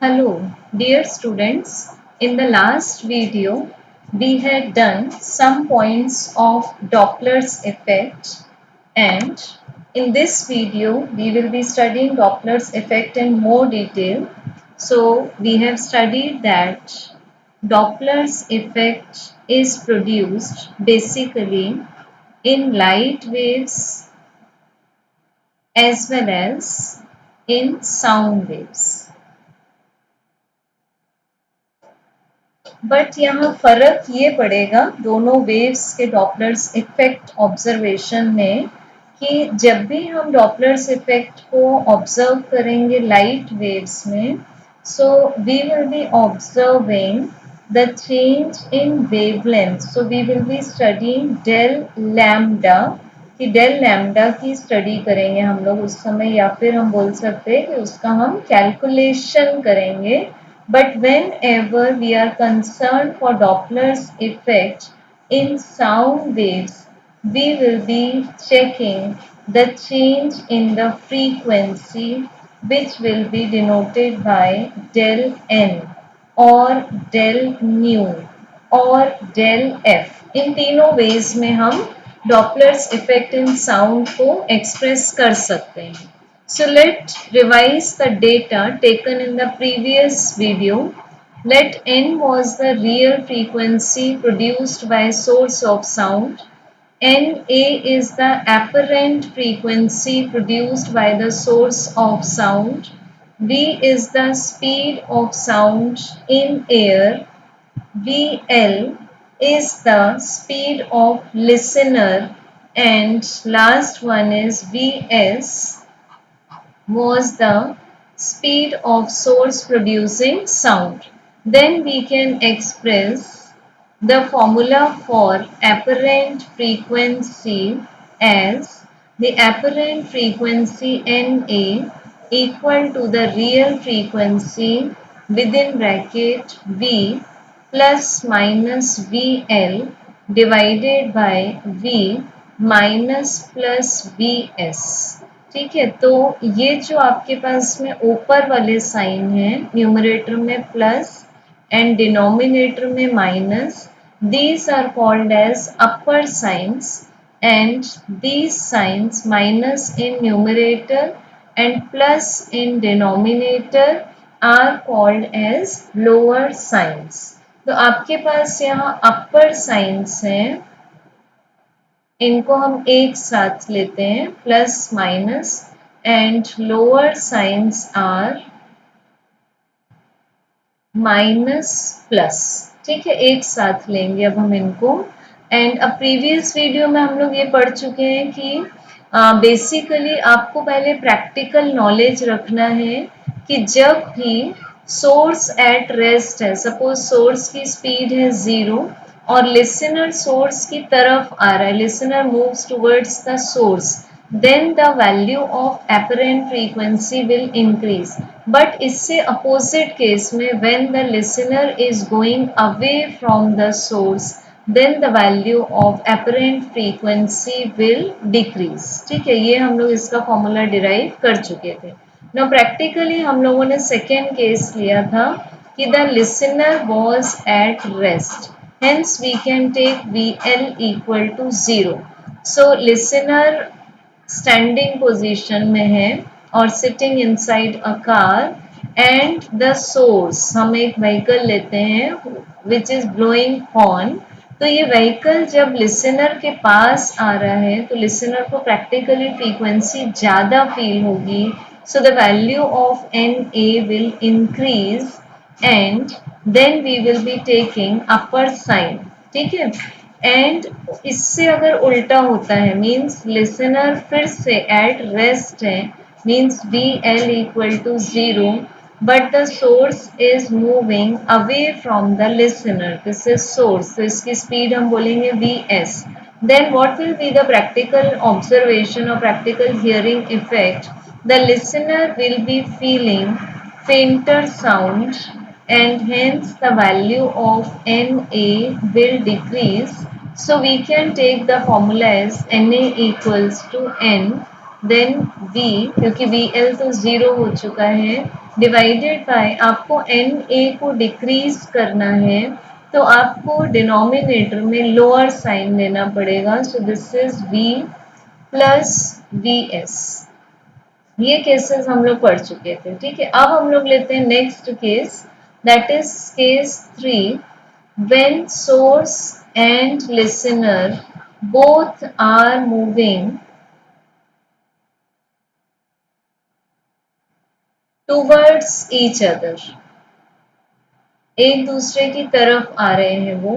Hello, dear students. In the last video, we had done some points of Doppler's effect, and in this video, we will be studying Doppler's effect in more detail. So, we have studied that Doppler's effect is produced basically in light waves as well as in sound waves. But यहाँ फर्क ये पड़ेगा दोनों waves के Doppler's effect observation में कि जब भी हम डॉपलर्स इफेक्ट को ऑब्जर्व करेंगे लाइट वेव्स में so we will be observing the change in wavelength so we will be studying del lambda कि डेल लैम्डा की स्टडी करेंगे हम लोग उस समय या फिर हम बोल सकते हैं कि उसका हम कैलकुलेशन करेंगे. But whenever we are concerned for Doppler's effect in sound waves, we will be checking the change in the frequency which will be denoted by del n or del nu or del f. इन तीनों ways में हम Doppler's effect in sound को express कर सकते हैं. So let's revise the data taken in the previous video. Let n was the real frequency produced by source of sound. Na is the apparent frequency produced by the source of sound. V is the speed of sound in air. Vl is the speed of listener, and last one is Vs was the speed of source producing sound. Then we can express the formula for apparent frequency as the apparent frequency Na equal to the real frequency within bracket V plus minus VL divided by V minus plus Vs. ठीक है, तो ये जो आपके पास में ऊपर वाले sign है न्यूमरेटर में प्लस एंड डिनोमिनेटर में minus, these are called as upper signs and these signs minus in numerator and plus in denominator are called as lower signs. तो आपके पास यहाँ upper signs हैं, इनको हम एक साथ लेते हैं plus minus and lower signs are minus plus. ठीक है, एक साथ लेंगे अब हम इनको. एंड अब प्रीवियस वीडियो में हम लोग ये पढ़ चुके हैं कि बेसिकली आपको पहले प्रैक्टिकल नॉलेज रखना है कि जब भी सोर्स एट रेस्ट है, सपोज सोर्स की स्पीड है 0 और लिसनर सोर्स की तरफ आ रहा है, listener moves towards the source, then the value of apparent frequency will increase. But इससे opposite case में when the listener is going away from the source, then the value of apparent frequency will decrease. ठीक है, ये हम लोग इसका formula derive कर चुके थे. Now practically हम लोगों ने सेकेंड केस लिया था कि the listener was at rest. Hence we can take VL equal to 0. So listener standing position में है और sitting inside a car and the source, हम एक व्हीकल लेते हैं विच इज ब्लोइंग हॉर्न. तो ये व्हीकल जब लिसनर के पास आ रहा है तो लिसनर को प्रैक्टिकली फ्रीक्वेंसी ज़्यादा फील होगी, so the value of Na will increase and then we will be taking upper sign. ठीक है, एंड इससे अगर उल्टा होता है मीन्स लिसनर फिर से एट रेस्ट है, means V L equal to 0 but the source is moving away from the listener, this is source, तो इसकी स्पीड हम बोलेंगे V S. Then what will be the practical observation और practical hearing effect? The listener will be feeling fainter sound and hence the value of Na will decrease. So we can take the formula as Na equals to N then V, क्योंकि VL तो 0 हो चुका है, divided by आपको N A को decrease करना है तो आपको डिनोमिनेटर में लोअर साइन लेना पड़ेगा. सो this is v plus V S. ये केसेस हम लोग पढ़ चुके थे. ठीक है, अब हम लोग लेते हैं next case, that is case 3. When source and listener both are moving towards each other. एक दूसरे की तरफ आ रहे हैं वो.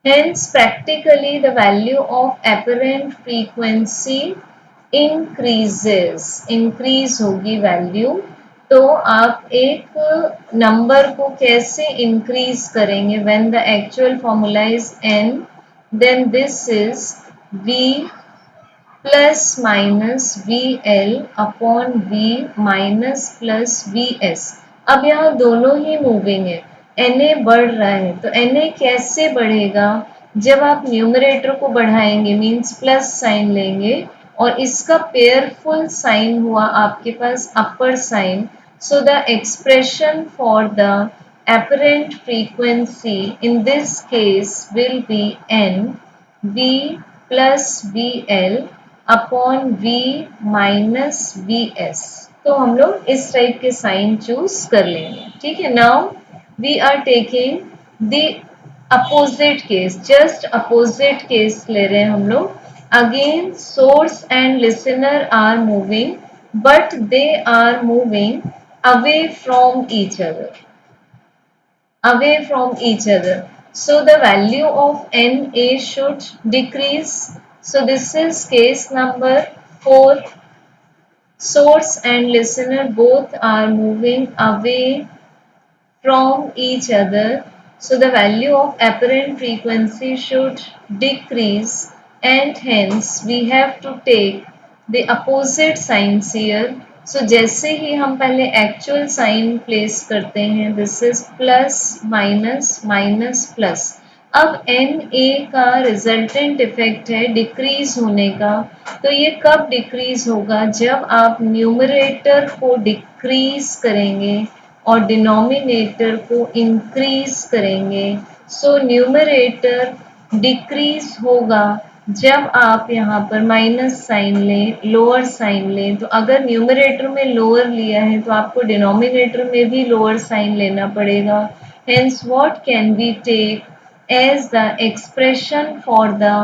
Hence, practically the value of apparent frequency increases. Increase होगी value. तो आप एक नंबर को कैसे increase करेंगे? When the actual formula is n, then this is v plus minus V L upon V minus plus V S. अब यहाँ दोनों ही मूविंग है, एन ए बढ़ रहा है. तो एन ए कैसे बढ़ेगा? जब आप न्यूमरेटर को बढ़ाएंगे मीन्स प्लस साइन लेंगे और इसका पेयरफुल साइन हुआ आपके पास upper sign. So the expression for the apparent frequency in this case will be n v plus vl upon v minus V S. तो हम लोग इस टाइप के साइन चूज कर लेंगे. ठीक है, now we are taking the opposite case, just opposite case ले रहे हैं हम लोग. Again source and listener are moving but they are moving away from each other. Away from each other. So the value of NA should decrease. So this is case number 4. Source and listener both are moving away from each other. So the value of apparent frequency should decrease and hence we have to take the opposite signs here. So जैसे ही हम पहले actual sign place करते हैं, this is plus minus minus plus. अब N A का resultant effect है decrease होने का. तो ये कब डिक्रीज होगा? जब आप न्यूमरेटर को डिक्रीज करेंगे और डिनोमिनेटर को इंक्रीज करेंगे. सो न्यूमरेटर डिक्रीज होगा जब आप यहाँ पर माइनस साइन लें, लोअर साइन लें. तो अगर न्यूमरेटर में लोअर लिया है तो आपको डिनोमिनेटर में भी लोअर साइन लेना पड़ेगा. Hence what can we take as the expression for the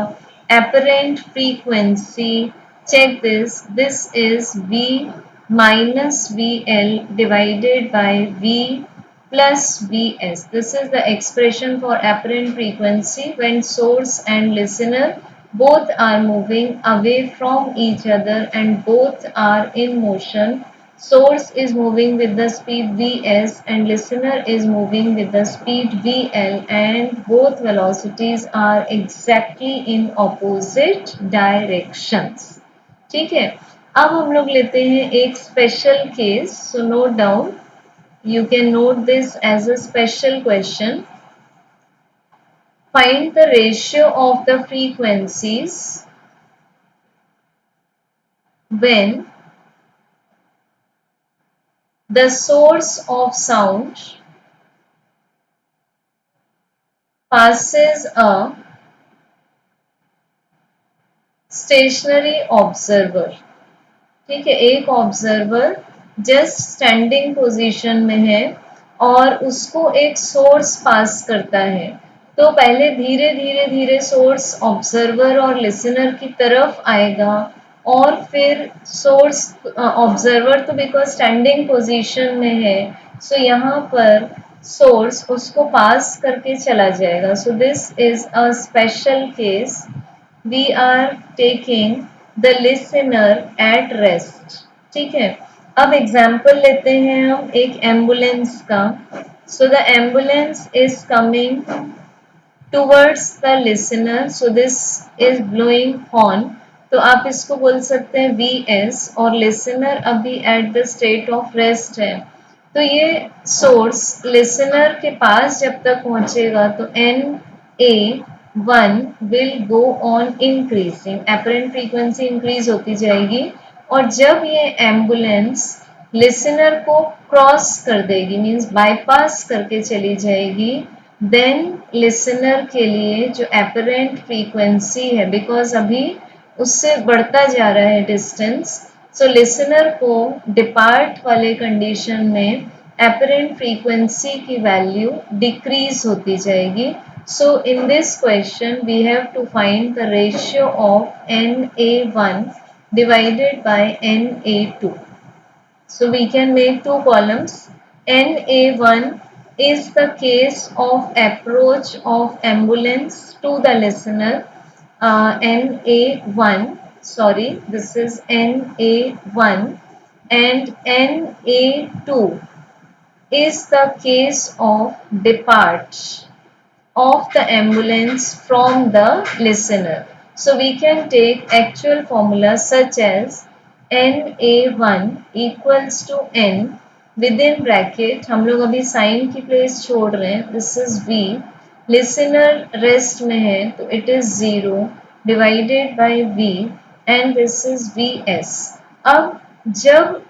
apparent frequency? Check this. This is V minus VL divided by V plus Vs. This is the expression for apparent frequency when source and listener both are moving away from each other and both are in motion. Source is moving with the speed Vs and listener is moving with the speed Vl and both velocities are exactly in opposite directions. ठीक है, अब हम लोग लेते हैं एक special case. So note down, you can note this as a special question. Find the ratio of the frequencies when the source of sound passes a stationary observer. ठीक है, एक ऑब्जर्वर जस्ट स्टैंडिंग पोजीशन में है और उसको एक source पास करता है. तो पहले धीरे धीरे धीरे सोर्स ऑब्जर्वर और लिसनर की तरफ आएगा और फिर सोर्स ऑब्जर्वर तो बिकॉज स्टैंडिंग पोजीशन में है सो यहाँ पर सोर्स उसको पास करके चला जाएगा. So this is a special case. We are taking the listener at rest. ठीक है, अब एग्जाम्पल लेते हैं हम एक एम्बुलेंस का. So the ambulance is coming towards the listener. So this is blowing horn. तो आप इसको बोल सकते हैं वी एस और लिसनर अभी at the state of rest है. तो ये सोर्स लिसनर के पास जब तक पहुंचेगा तो N A 1 will go on increasing. apparent frequency increase होती जाएगी और जब ये एम्बुलेंस लिसनर को क्रॉस कर देगी, मीन्स बाईपास करके चली जाएगी, देन लिसनर के लिए जो एपरेंट फ्रीक्वेंसी है, बिकॉज अभी उससे बढ़ता जा रहा है डिस्टेंस, सो लिसनर को डिपार्ट वाले कंडीशन में एपरेंट फ्रीक्वेंसी की वैल्यू डिक्रीज होती जाएगी. So in this question we have to find the ratio of Na1 divided by Na2. So we can make two columns. Na1 is the case of approach of ambulance to the listener. Na1, sorry, this is Na1, and Na2 is the case of depart of the ambulance from the listener. So we can take actual formula such as Na1 equals to N within bracket, हम लोग अभी sign की place छोड़ रहे हैं, this is V, listener rest में है तो it is 0 divided by V and this is Vs. अब जब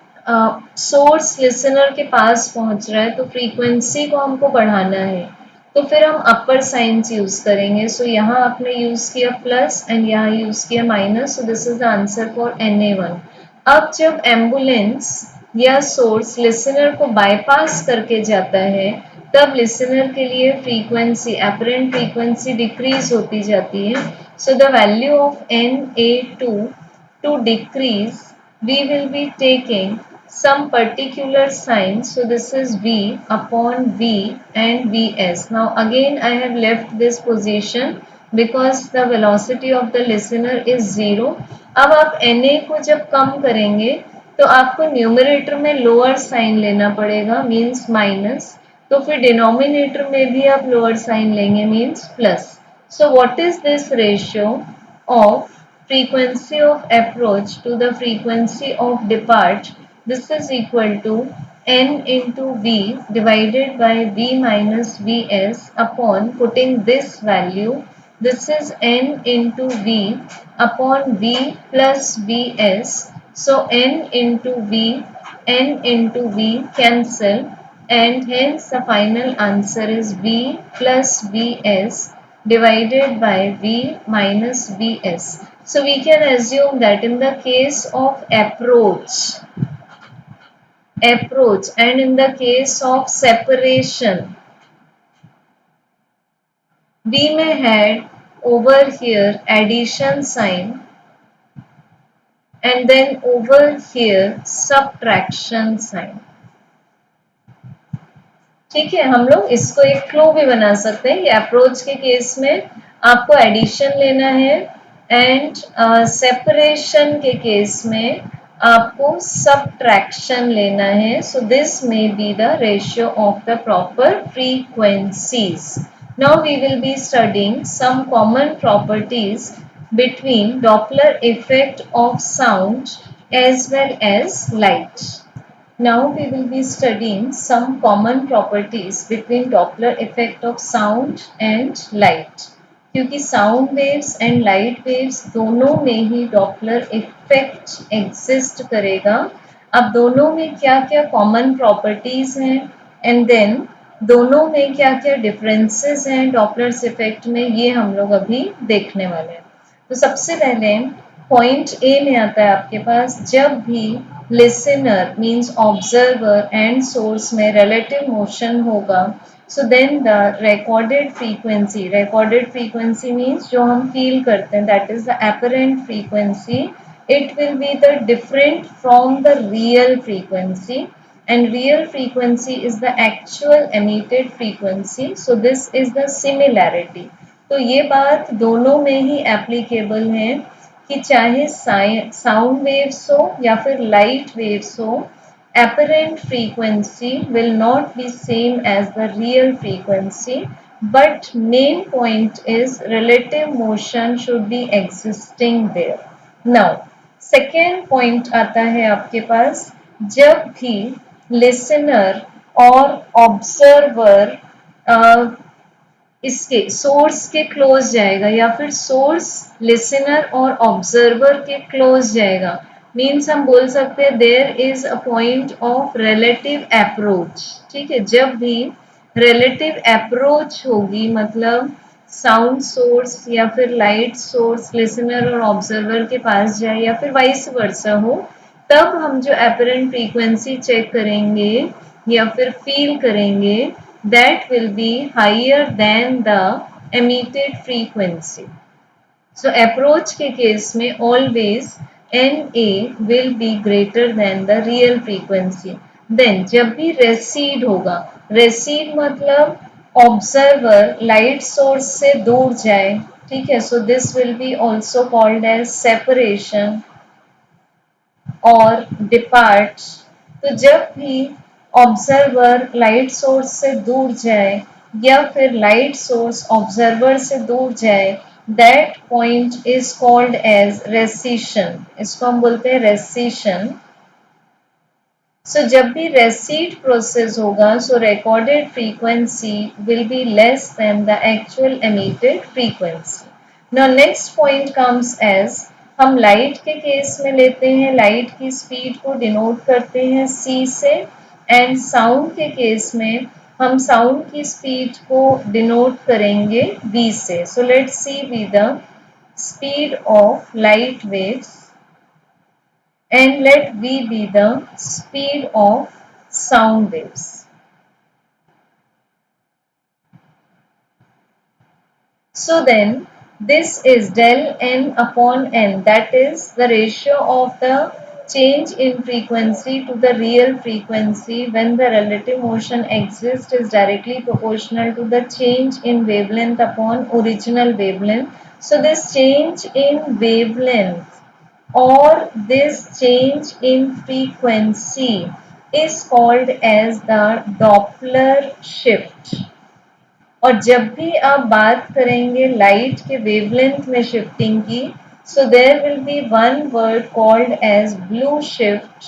सोर्स लिसनर के पास पहुंच रहा है तो फ्रीक्वेंसी को हमको बढ़ाना है, तो फिर हम अपर साइंस यूज करेंगे. सो यहाँ आपने यूज किया प्लस एंड यहाँ यूज किया minus, so this is the answer for Na1. अब जब एम्बुलेंस या सोर्स लिसनर को बाईपास करके जाता है, तब लिसनर के लिए फ्रीक्वेंसी, एपरेंट फ्रीक्वेंसी डिक्रीज होती जाती है. सो the value of Na2 to decrease, we will be taking some particular sign. So this is V upon V and Vs. Now again I have left this position because the velocity of the listener is 0. अब आप Na को जब कम करेंगे तो आपको numerator में lower sign लेना पड़ेगा, मीन्स माइनस, तो फिर डिनोमिनेटर में भी आप लोअर साइन लेंगे, means plus. So what is this ratio of frequency of approach to the frequency of depart? This is equal to N into V divided by V minus Vs upon putting this value. This is N into V upon V plus Vs. So N into V, N into V cancel, and hence the final answer is V plus Vs divided by V minus Vs. So we can assume that in the case of approach and in the case of separation, we may had over here addition sign and then over here subtraction sign. ठीक है, हम लोग इसको एक clue भी बना सकते हैं कि अप्रोच के केस में आपको एडिशन लेना है एंड सेपरेशन के केस में आपको सबट्रैक्शन लेना है. So this may be the ratio of the proper frequencies. Now we will be studying some common properties between Doppler effect of sound as well as light. Now we will be studying some common properties between Doppler effect of sound and light. क्योंकि sound waves and light waves दोनों में ही Doppler effect exist करेगा. अब दोनों में क्या क्या common properties हैं and then दोनों में क्या क्या differences हैं Doppler effect में, ये हम लोग अभी देखने वाले हैं. तो सबसे पहले पॉइंट ए में आता है आपके पास, जब भी listener means observer and source में रिलेटिव मोशन होगा, so then the recorded frequency means जो हम फील करते हैं, that is the apparent frequency, it will be the different from the real frequency, and real frequency is the actual emitted frequency. So this is the similarity. तो ये बात दोनों में ही applicable है कि चाहे साउंड वेव्स हो या फिर लाइट वेव्स हो, apparent frequency will not be same as the real frequency, but main point is relative motion should be existing there. Now second point आता है आपके पास, जब भी लिसनर और ऑब्जर्वर इसके सोर्स के क्लोज जाएगा या फिर सोर्स लिसनर और ऑब्जर्वर के क्लोज जाएगा, मीन्स हम बोल सकते हैं there is a point of relative approach. ठीक है, जब भी रिलेटिव अप्रोच होगी, मतलब साउंड सोर्स या फिर लाइट सोर्स लिसनर और ऑब्जर्वर के पास जाए या फिर वाइस वर्सा हो, तब हम जो एपरेंट फ्रीक्वेंसी चेक करेंगे या फिर फील करेंगे, that will be higher than the emitted frequency. So approach के केस में always NA will be greater than the real frequency. Then जब भी recede होगा, recede मतलब ऑब्जर्वर लाइट सोर्स से दूर जाए। ठीक है, so this will be also called as separation और डिपार्ट। तो जब भी ऑब्जर्वर लाइट सोर्स से दूर जाए या फिर लाइट सोर्स ऑब्जर्वर से दूर जाए, that point is called as recession. इसको हम बोलते हैं रेसिशन। सो जब भी रेसीड प्रोसेस होगा, so recorded frequency will be less than the actual emitted frequency. Now next point comes as, हम लाइट के केस में लेते हैं, लाइट की स्पीड को डिनोट करते हैं c से, एंड साउंड के केस में हम साउंड की स्पीड को डिनोट करेंगे v से। So let c be the speed of light waves and let v be the speed of sound waves. So then this is del n upon n, that is the ratio of the change in frequency to the real frequency when the relative motion exists is directly proportional to the change in wavelength upon original wavelength. So this change in wavelength or this change in frequency is called as the Doppler shift. और जब भी आप बात करेंगे light के wavelength में shifting की, so there will be one word called as blue shift.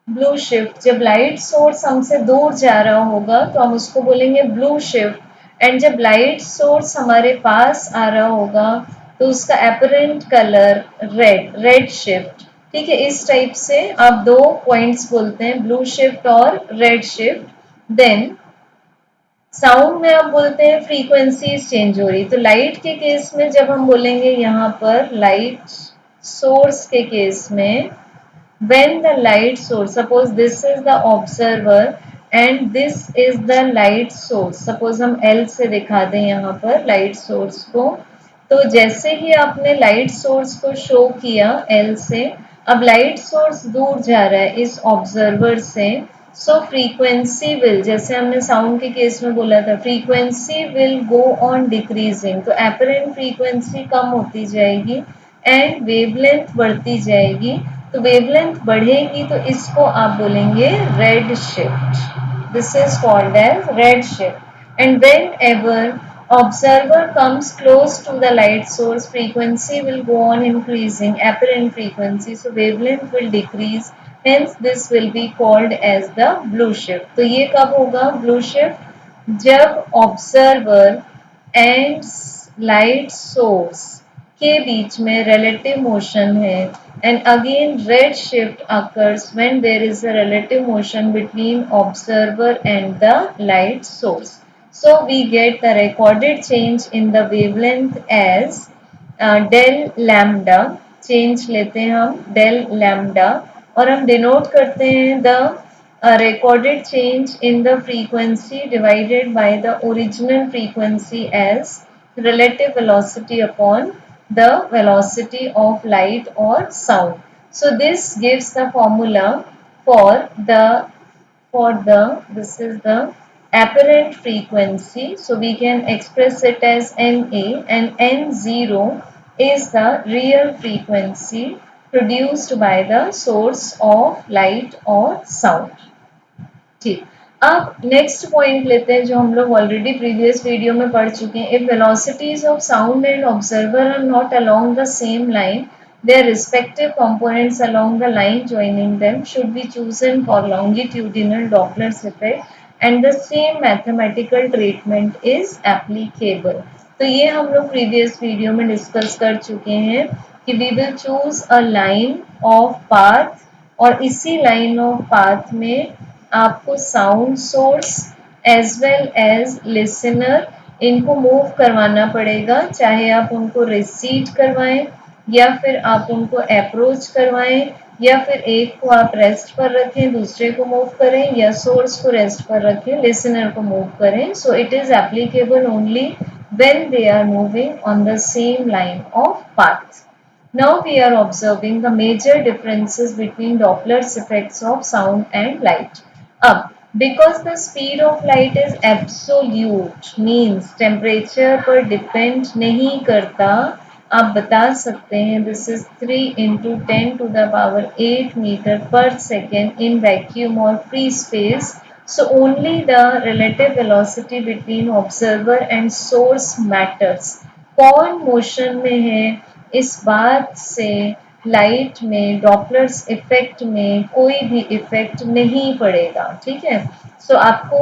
Blue shift, जब लाइट सोर्स हमसे दूर जा रहा होगा तो हम उसको बोलेंगे ब्लू शिफ्ट, एंड जब लाइट सोर्स हमारे पास आ रहा होगा तो उसका एपरेंट कलर रेड शिफ्ट। ठीक है, इस टाइप से आप दो पॉइंट्स बोलते हैं, ब्लू शिफ्ट और रेड शिफ्ट। देन साउंड में आप बोलते हैं फ्रीक्वेंसी चेंज हो रही, तो लाइट के केस में जब हम बोलेंगे यहाँ पर लाइट सोर्स के केस में, when the light source, suppose this is the observer and this is the light source, suppose हम L से दिखा दें यहाँ पर लाइट सोर्स को, तो जैसे ही आपने लाइट सोर्स को शो किया L से, अब लाइट सोर्स दूर जा रहा है इस ऑब्जर्वर से, सो फ्रीक्वेंसी विल, जैसे हमने साउंड के केस में बोला था, frequency will go on decreasing, तो एपरेंट फ्रीक्वेंसी कम होती जाएगी एंड वेवलेंथ बढ़ती जाएगी। तो वेवलेंथ बढ़ेगी तो इसको आप बोलेंगे red shift. This is called as red shift. And whenever observer comes close to the light source, frequency will go on increasing, apparent frequency, so wavelength will decrease, hence this will be called as the blue shift. तो ये कब होगा blue shift? जब observer and light source के बीच में relative motion है, and again red shift occurs when there is a relative motion between observer and the light source. So we get the recorded change in the wavelength as del lambda, change लेते हैं हम del lambda, और हम denote करते हैं the recorded change in the frequency divided by the original frequency as relative velocity upon the velocity of light or sound. So this gives the formula for the this is the apparent frequency. So we can express it as NA, and N0 is the real frequency produced by the source of light or sound. ठीक, अब next point लेते हैं जो हम लोग already previous video में पढ़ चुके हैं। If velocities of sound and observer are not along the same line, their respective components along the line joining them should be chosen for longitudinal Doppler's effect, and the same mathematical treatment is applicable. तो ये हम लोग previous video में discuss कर चुके हैं कि we will choose a line of path और इसी लाइन ऑफ पाथ में आपको sound source as well as listener इनको मूव करवाना पड़ेगा, चाहे आप उनको रिसीड करवाएं या फिर आप उनको अप्रोच करवाएं या फिर एक को आप रेस्ट पर रखें दूसरे को मूव करें या सोर्स को रेस्ट पर रखें लिसनर को मूव करें. So it is applicable only when they are moving on the same line of path. Now we are observing the major differences between Doppler's effects of sound and light. अब because the speed of light is absolute means temperature पर depend नहीं करता, आप बता सकते हैं this is 3 into 10 to the power 8 meter per second in vacuum or free space. So only the relative velocity between observer and source matters. कौन motion में है इस बात से लाइट में डॉपलर्स इफेक्ट में कोई भी इफेक्ट नहीं पड़ेगा. ठीक है. सो आपको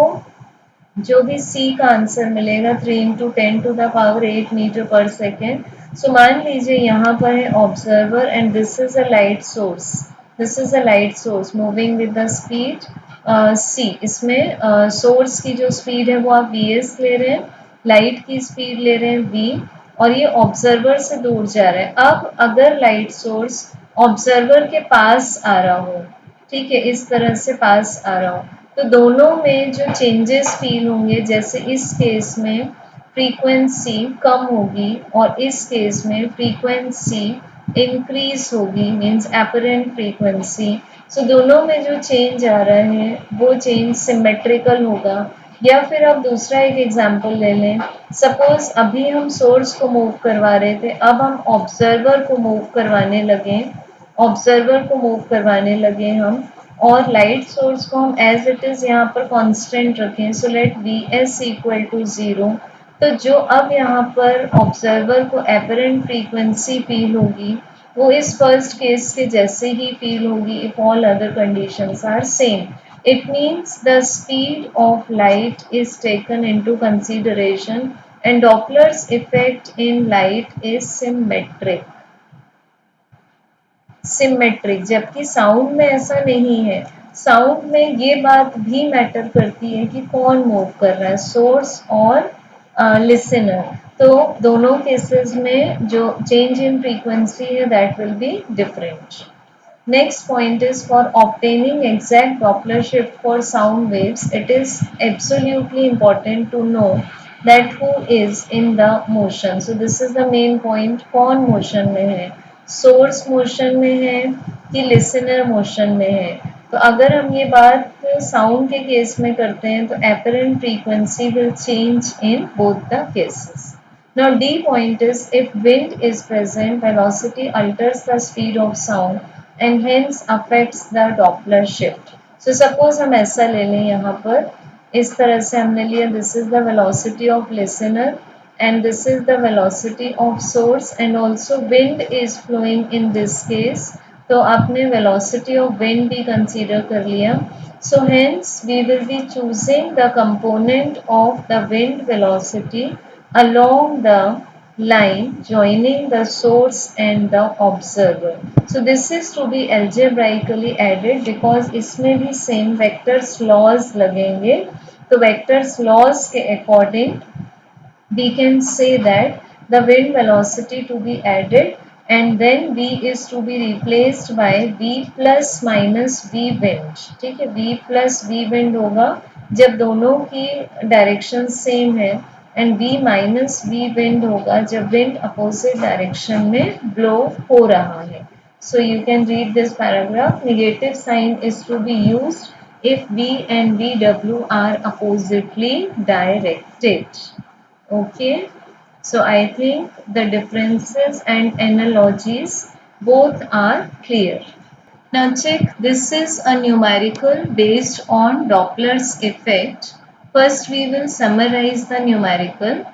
जो भी सी का आंसर मिलेगा 3 into 10 to the power 8 metre पर सेकेंड. सो मान लीजिए यहाँ पर है observer and this is a light source. This is a light source moving with the speed C. इसमें सोर्स की जो स्पीड है वो आप वी एस ले रहे हैं, लाइट की स्पीड ले रहे हैं वी और ये ऑब्जर्वर से दूर जा रहा है. अब अगर लाइट सोर्स ऑब्जर्वर के पास आ रहा हो, ठीक है, इस तरह से पास आ रहा हो, तो दोनों में जो चेंजेस फील होंगे जैसे इस केस में फ्रीक्वेंसी कम होगी और इस केस में फ्रीक्वेंसी इंक्रीज होगी मीन्स एपरेंट फ्रीक्वेंसी. सो दोनों में जो चेंज आ रहा है वो चेंज सिमेट्रिकल होगा. या फिर आप दूसरा एक एग्जांपल ले लें. सपोज अभी हम सोर्स को मूव करवा रहे थे, अब हम ऑब्जर्वर को मूव करवाने लगे, ऑब्जर्वर को मूव करवाने लगे हम और लाइट सोर्स को हम एज इट इज यहाँ पर कांस्टेंट रखें. So let V S equal to 0. तो जो अब यहाँ पर ऑब्जर्वर को एपरेंट फ्रीक्वेंसी फील होगी वो इस फर्स्ट केस के जैसे ही फील होगी if all other conditions are same. It means the speed of light is taken into consideration and Doppler's effect in light is symmetric. Symmetric. जबकि sound में ऐसा नहीं है. साउंड में ये बात भी मैटर करती है कि कौन मूव कर रहा है, सोर्स और लिसनर. तो दोनों केसेस में जो चेंज इन फ्रीक्वेंसी है that will be different. Next point is for obtaining exact Doppler shift for sound waves, it is absolutely important to know that who is in the motion. So this is the main point. कौन motion में है, source motion में है कि listener motion में है. तो अगर हम ये बात sound के केस में करते हैं तो apparent frequency will change in both the cases. Now D point is if wind is present, velocity alters the speed of sound and hence affects the Doppler shift. So suppose हम ऐसा ले लें यहाँ पर, इस तरह से हमने लिया this is the velocity of listener and this is the velocity of source and also wind is flowing in this case. तो आपने velocity of wind भी consider कर लिया. So hence we will be choosing the component of the wind velocity along the line joining the source and the observer. So this is to be algebraically added because इसमें भी same vectors laws लगेंगे. तो vectors laws के according we can say that the wind velocity to be added and then v is to be replaced by v plus minus v wind. ठीक है, v plus v wind होगा जब दोनों की direction same है and v minus v wind होगा जब wind opposite direction में ब्लो हो रहा है. So you can read this paragraph. Negative sign is to be used if v and vw are oppositely directed. Okay, so I think the differences and analogies both are clear. Now check, this is a numerical based on Doppler's effect. First we will summarize the numerical.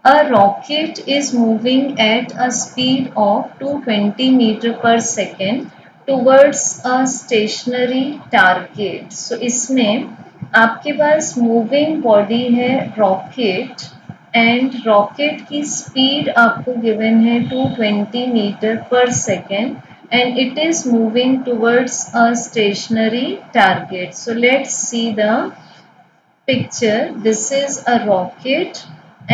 A rocket is moving at a speed of 220 meter per second towards a stationary target. So इसमें आपके पास moving body है rocket and rocket की speed आपको given है 220 metre पर second and it is moving towards a stationary target. So let's see the picture. This is a rocket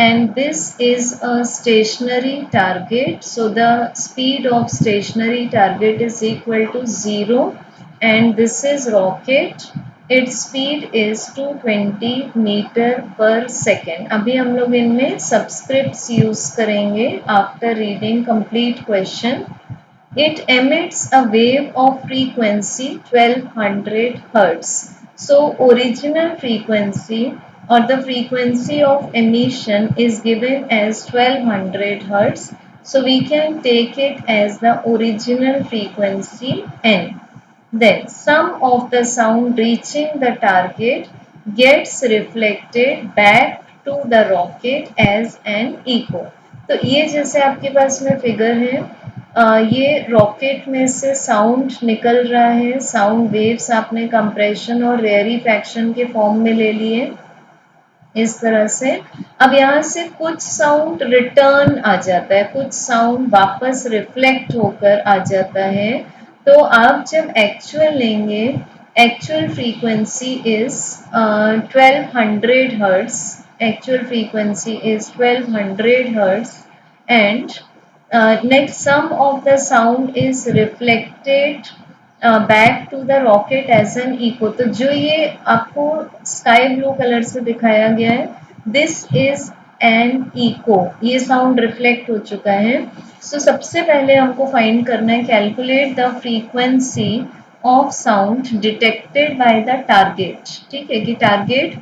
and this is a stationary target. So the speed of stationary target is equal to 0 and this is rocket. Its speed is 220 meter per second. अभी हम लोग इनमें subscripts use करेंगे after reading complete question. It emits a wave of frequency 1200 Hz. So original frequency or the frequency of emission is given as 1200 Hz. So we can take it as the original frequency N. Then some of the sound reaching the target gets reflected back to the rocket as an echo. तो ये जैसे आपके पास में figure है, ये rocket में से sound निकल रहा है, साउंड वेव्स आपने कंप्रेशन और रेयरीफैक्शन के फॉर्म में ले लिए इस तरह से। अब यहाँ से कुछ साउंड रिटर्न आ जाता है, कुछ साउंड वापस रिफ्लेक्ट होकर आ जाता है। तो आप जब एक्चुअल लेंगे, actual frequency is 1200 hertz, actual frequency is 1200 hertz and next some of the sound is reflected back to the rocket as an echo. तो जो ये आपको स्काई ब्लू कलर से दिखाया गया है, दिस इज एन इको, ये साउंड रिफ्लेक्ट हो चुका है। सो सबसे पहले हमको फाइंड करना है, calculate the frequency of sound detected by the target. ठीक है कि टारगेट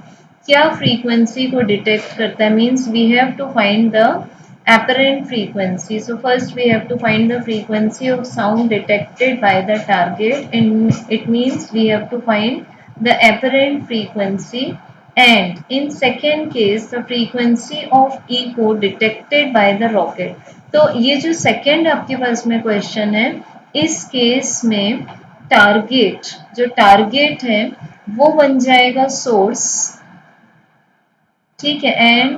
क्या फ्रीक्वेंसी को डिटेक्ट करता है, means we have to find the apparent frequency. So first we have to find the frequency of sound detected by the target, and it means we have to find the apparent frequency, and in second case the frequency of echo detected by the rocket. तो ये जो second आपके पास में question है, इस case में target, जो target है वो बन जाएगा सोर्स। ठीक है, and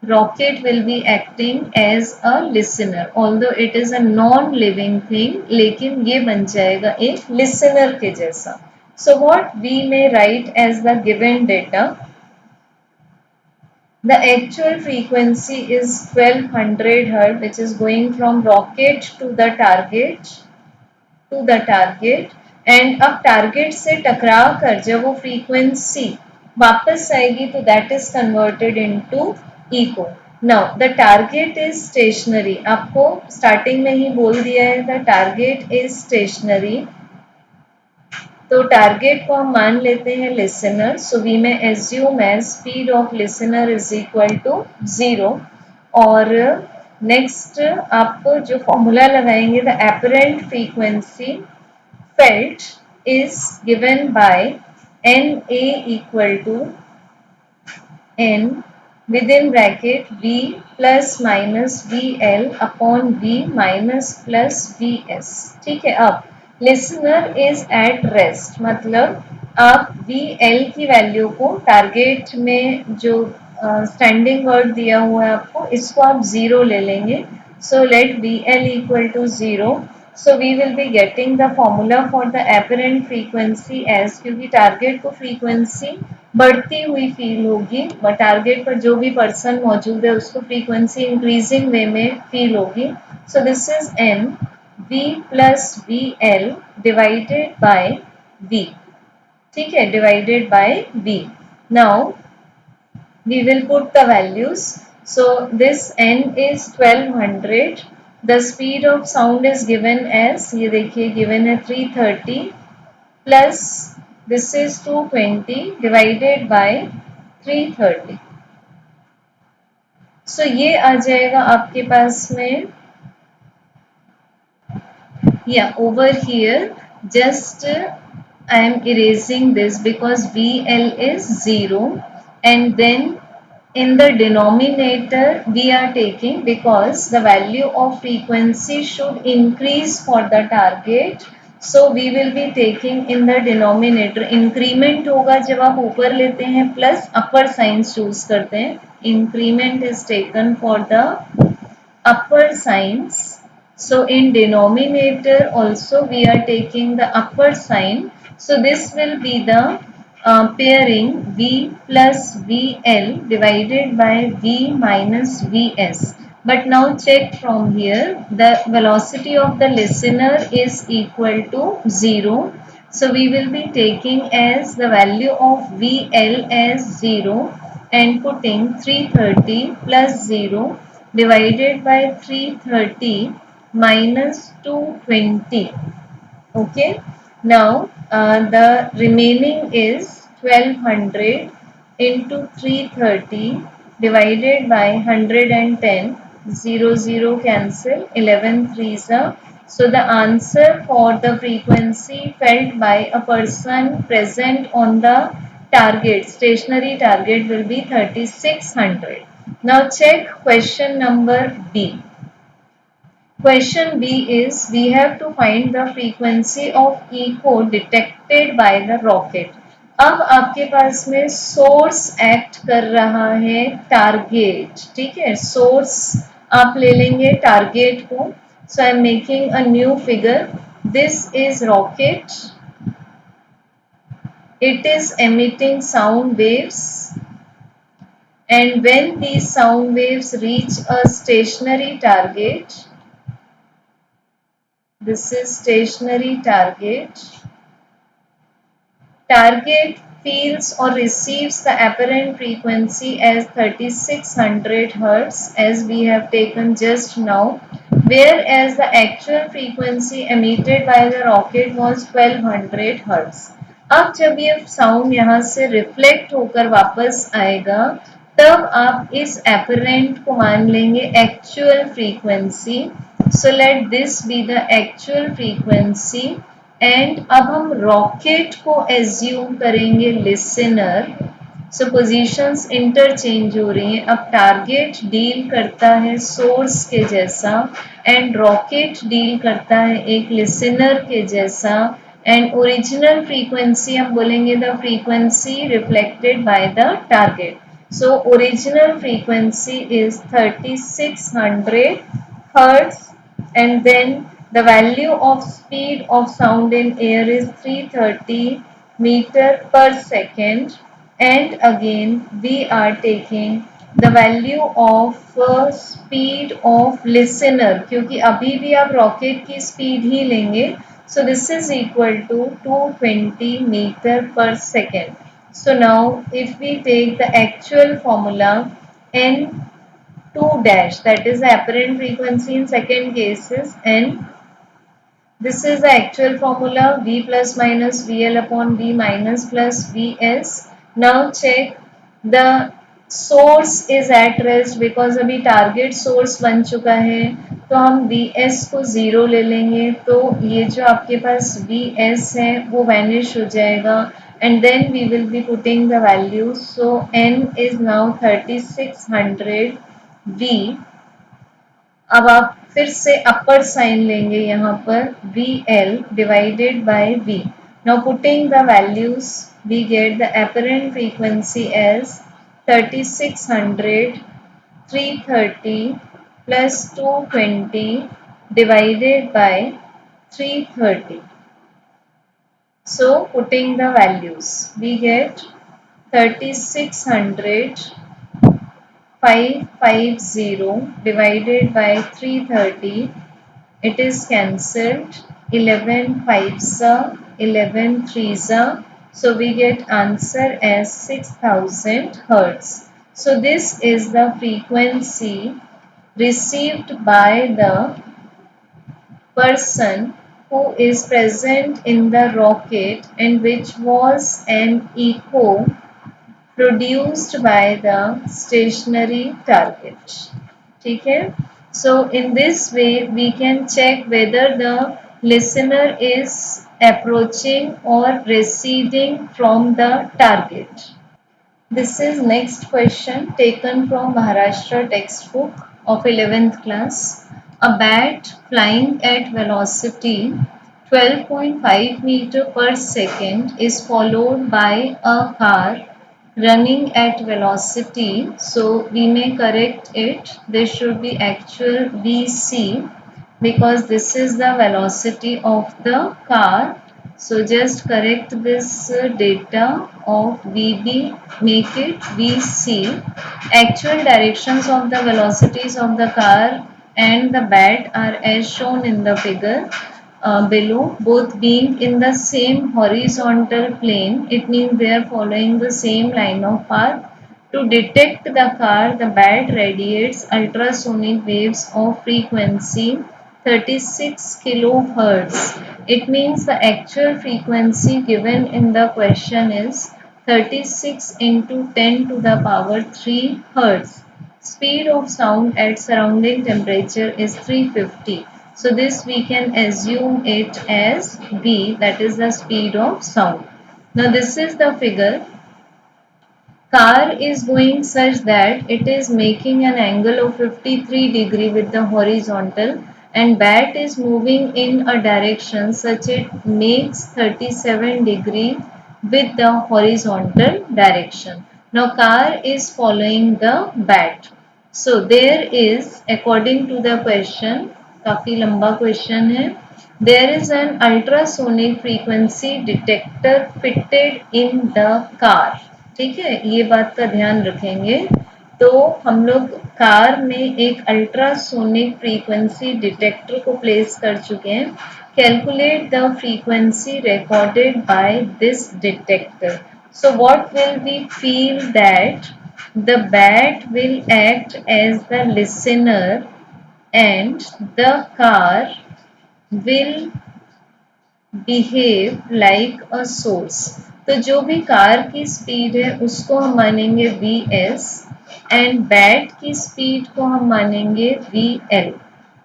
rocket will be acting as a listener, although it is a non living thing, लेकिन ये बन जाएगा एक listener के जैसा। So what we may write as the given data, the actual frequency is 1200 Hz, which is going from rocket to the target, and अब target से टकरा कर जब वो फ्रीक्वेंसी वापस आएगी तो that is converted into echo. Now the target is stationary, आपको स्टार्टिंग में ही बोल दिया है द टारगेट इज स्टेशनरी। तो टारगेट को हम मान लेते हैं listener, so we may assume as speed of listener is equal to 0। और नेक्स्ट आप जो फॉर्मूला लगाएंगे, the apparent frequency felt is given by Na equal to N within bracket V plus minus VL upon V minus plus VS। ठीक है, अब listener is at rest, मतलब आप VL की वैल्यू को टारगेट में जो स्टैंडिंग वर्ड दिया हुआ है आपको, इसको आप 0 ले लेंगे। So let VL equal to 0। So we will be getting the formula for the apparent frequency as, क्योंकि टारगेट को फ्रीक्वेंसी बढ़ती हुई फील होगी, टारगेट पर जो भी पर्सन मौजूद है उसको फ्रीक्वेंसी इंक्रीजिंग वे में फील होगी। सो this is an V plus VL divided by V। ठीक है, divided by V। Now we will put the values. So this n is 1200, the speed of sound is given as, ये देखिए given है 330 plus this is 220 divided by 330। so ये आ जाएगा आपके पास में, yeah, over here just I am erasing this because VL is 0 and then in the denominator we are taking, because the value of frequency should increase for the target, so we will be taking in the denominator, increment होगा जब आप ऊपर लेते हैं plus अपर science choose करते हैं, increment is taken for the upper signs. So in denominator also we are taking the upper sign. So this will be the pairing V plus VL divided by V minus Vs. But now check from here, the velocity of the listener is equal to 0. So we will be taking as the value of VL as 0 and putting 330 plus 0 divided by 330 minus 220. Okay. Now the remaining is 1200 into 330 divided by 110. 0 0 cancel, 11 threes are. So the answer for the frequency felt by a person present on the target, stationary target, will be 3600. Now check question number B. Question B is we have to find the frequency of echo detected by the rocket. अब आपके पास में source act कर रहा है target, ठीक है, source आप ले लेंगे टारगेट को. So I am making a new figure. This is rocket, it is emitting sound waves, and when these sound waves reach a stationary target, this is stationary target. Target feels or receives the apparent frequency as 3600 Hz as we have taken just now, whereas the actual frequency emitted by the rocket was 1200 Hz. अब जब ये sound यहाँ से reflect होकर वापस आएगा तब आप इस एपरेंट को मान लेंगे actual frequency. So let this be the actual frequency and अब हम रॉकेट को एज्यूम करेंगे लिसनर. सो पोजीशंस इंटरचेंज हो रही हैं. अब टारगेट डील करता है सोर्स के जैसा एंड रॉकेट डील करता है एक लिसनर के जैसा, एंड ओरिजिनल फ्रीक्वेंसी हम बोलेंगे the frequency reflected by the target. So original frequency is 3600 hertz, and then the value of speed of sound in air is 330 meter per second, and again we are taking the value of speed of listener क्योंकि अभी भी आप rocket की speed ही लेंगे. So this is equal to 220 meter per second. So now if we take the actual formula n 2 dash, that is the apparent frequency in second cases, and this is the actual formula V plus minus VL upon V minus plus Vs. Now check the source is at rest because अभी target source बन चुका है तो हम Vs को 0 ले लेंगे तो ये जो आपके पास Vs है वो vanish हो जाएगा, and then we will be putting the values. So n is now 3600 V. अब आप फिर से अपर साइन लेंगे यहाँ पर VL divided by V. Now putting the values we get the apparent frequency as 3600 330 plus 220 divided by 330. So putting the values we get 3600 550 divided by 330, it is cancelled. 11 fives are 11 threes are, so we get answer as 6000 Hertz. So this is the frequency received by the person who is present in the rocket and which was an echo produced by the stationary target. ठीक है. So in this way we can check whether the listener is approaching or receding from the target. This is next question taken from Maharashtra textbook of 11th class. A bat flying at velocity 12.5 meter per second is followed by a car running at velocity. So we may correct it. This should be actual VC because this is the velocity of the car. So just correct this data of VB, make it VC. Actual directions of the velocities of the car and the bat are as shown in the figure below, both being in the same horizontal plane. It means they are following the same line of path. To detect the car, the bat radiates ultrasonic waves of frequency 36 kilohertz. It means the actual frequency given in the question is 36 into 10 to the power 3 hertz. Speed of sound at surrounding temperature is 350. So this we can assume it as V, that is the speed of sound. Now this is the figure. Car is going such that it is making an angle of 53 degree with the horizontal, and bat is moving in a direction such it makes 37 degree with the horizontal direction. Now car is following the bat. So there is, according to the question, काफी लंबा question है. There is an ultrasonic frequency detector fitted in the car. ठीक है, ये बात का ध्यान रखेंगे. तो हम लोग कार में एक अल्ट्रासोनिक फ्रीक्वेंसी डिटेक्टर को प्लेस कर चुके हैं. Calculate the frequency recorded by this detector. So what will we feel that the bat will act as the listener and the car will behave like a source. तो जो भी car की speed है उसको हम मानेंगे Vs and bat की speed को हम मानेंगे Vl.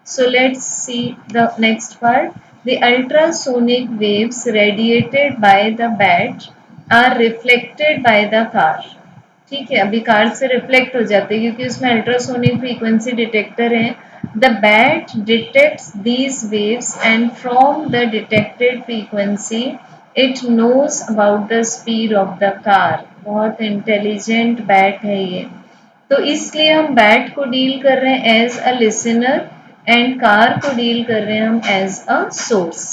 So let's see the next part. The ultrasonic waves radiated by the bat are reflected by the car. ठीक है, अभी कार से रिफ्लेक्ट हो जाते हैं क्योंकि उसमें अल्ट्रासोनिक फ्रीक्वेंसी डिटेक्टर है. The bat detects these waves and from the detected frequency it knows about the speed of the car. बहुत इंटेलिजेंट बैट है ये. तो इसलिए हम बैट को डील कर रहे हैं as a listener and car को डील कर रहे हैं हम as a source.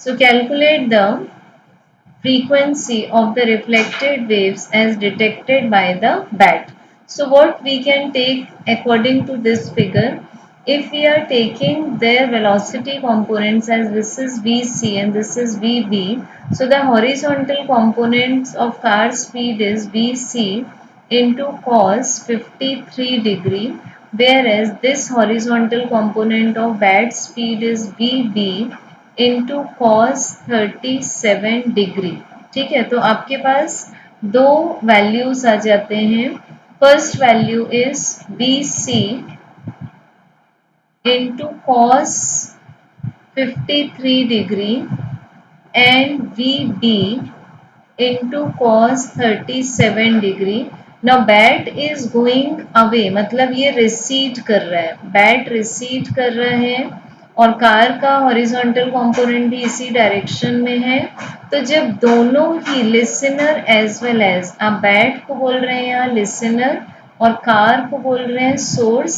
So calculate the frequency of the reflected waves as detected by the bat. So what we can take according to this figure, if we are taking their velocity components as this is Vc and this is Vb, so the horizontal components of car speed is Vc into cos 53 degree, whereas this horizontal component of bat speed is Vb into cos 37 degree. ठीक है, तो आपके पास दो values आ जाते हैं. First value is BC into cos 53 degree and VB into cos 37 degree. Now bat is going away, मतलब ये recede कर रहा है. Bat recede कर रहा है और कार का हॉरिजॉन्टल कंपोनेंट भी इसी डायरेक्शन में है. तो जब दोनों ही लिसनर एज वेल एज, आप बैट को बोल रहे हैं यहाँ लिसनर और कार को बोल रहे हैं सोर्स,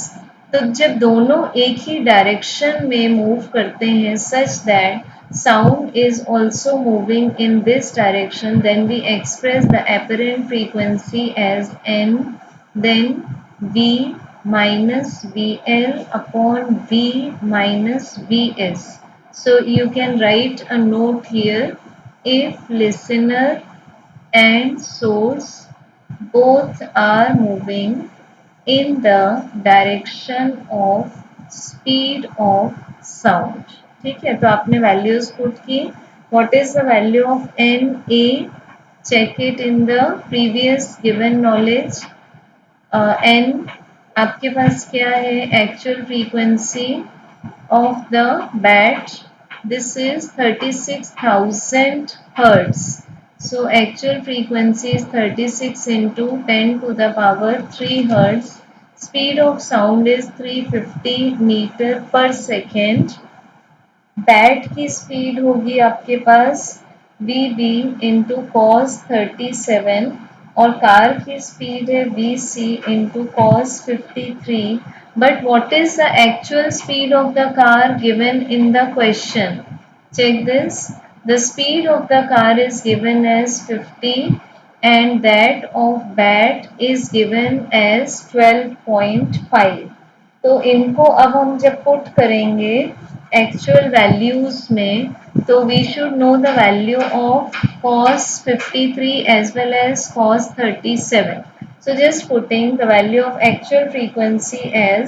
तो जब दोनों एक ही डायरेक्शन में मूव करते हैं such that sound is also moving in this direction, then we express the apparent frequency as n, then V minus VL upon V minus VS. So you can write a note here. If listener and source both are moving in the direction of speed of sound. ठीक है, तो आपने values put की. What is the value of N A? Check it in the previous given knowledge. N आपके पास क्या है? Actual frequency of the bat, this is 36,000 hertz. So actual frequency is 36 into 10 to the power 3 hertz. Speed of sound is 350 meter per second. Bat की speed होगी आपके पास vb into cos 37 और car की speed है vc into cos 53. But what is the actual speed of the car given in the question? Check this. The speed of the car is given as 50 and that of bat is given as 12.5. तो इनको अब हम जब put करेंगे actual values में तो we should know the value of cos 53 as well as cos 37. So just putting the value of actual frequency as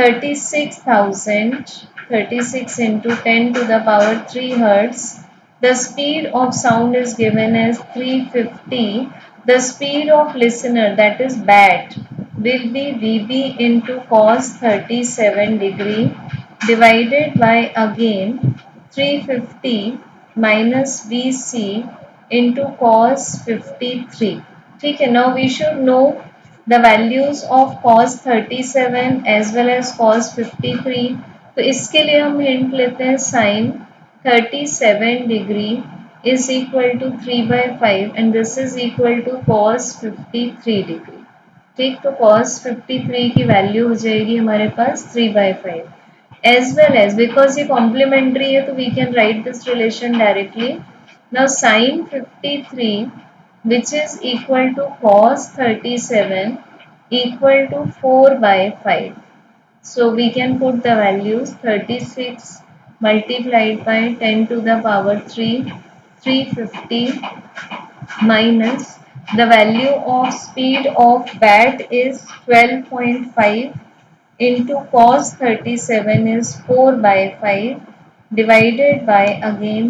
36,000 36 into 10 to the power 3 hertz. The speed of sound is given as 350. The speed of listener, that is bat, will be Vb into cos 37 degree divided by again 350 minus Vc into cos 53. ठीक है, now we should know the values of cos 37 as well as cos 53. तो इसके लिए हम hint लेते हैं sin 37 degree is equal to 3/5 and this is equal to cos 53 degree. ठीक, तो cos 53 की वैल्यू हो जाएगी हमारे पास 3/5 एज वेल एज बिकॉज ये कॉम्प्लीमेंट्री है तो we can write this relation directly. Now sin 53 which is equal to cos 37 equal to 4/5. So we can put the values 36 multiplied by 10 to the power 3, 350 minus the value of speed of bat is 12.5 into cos 37 is 4 by 5 divided by again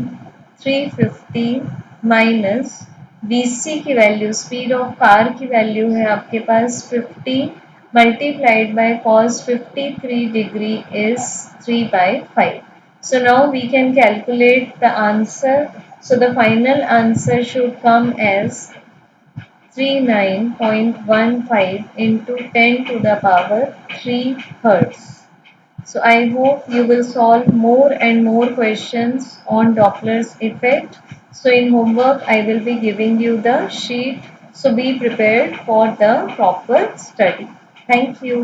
350 minus BC की value speed of car की value है आपके पास 50 multiplied by cos 53 degree is 3/5. So now we can calculate the answer. So the final answer should come as 39.15 into 10 to the power 3 hertz. So I hope you will solve more and more questions on Doppler's effect. So in homework I will be giving you the sheet. So be prepared for the proper study. Thank you.